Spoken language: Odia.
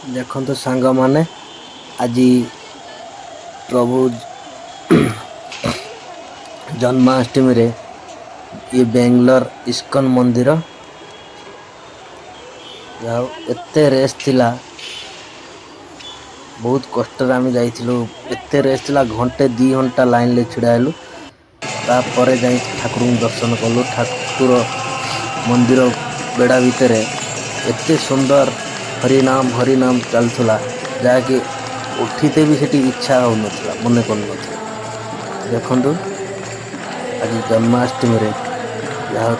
ଦେଖନ୍ତୁ ସାଙ୍ଗମାନେ, ଆଜି ପ୍ରଭୁ ଜନ୍ମାଷ୍ଟମୀରେ ये ବେଙ୍ଗଲୋର ଇସ୍କନ ମନ୍ଦିର ଯାଉ ଏତେ ରେସ୍ ଥିଲା। ବହୁତ କଷ୍ଟରେ ଆମେ ଯାଇଥିଲୁ। ଏତେ ରେସ୍ ଥିଲା, ଘଣ୍ଟେ 2 ଘଣ୍ଟା ଲାଇନରେ ଛିଡ଼ା ହେଲୁ। ତାପରେ ଯାଇ ଠାକୁରଙ୍କୁ ଦର୍ଶନ କଲୁ। ଠାକୁର ମନ୍ଦିର ବେଢ଼ା ଭିତରେ ଏତେ ସୁନ୍ଦର ହରିନାମ ହରିନାମ ଚାଲୁଥିଲା, ଯାହାକି ଉଠିତେ ବି ସେଠି ଇଚ୍ଛା ହେଉନଥିଲା, ମନେ କରୁନଥିଲା। ଦେଖନ୍ତୁ ଆଜି ଜନ୍ମାଷ୍ଟମୀରେ ଯାହା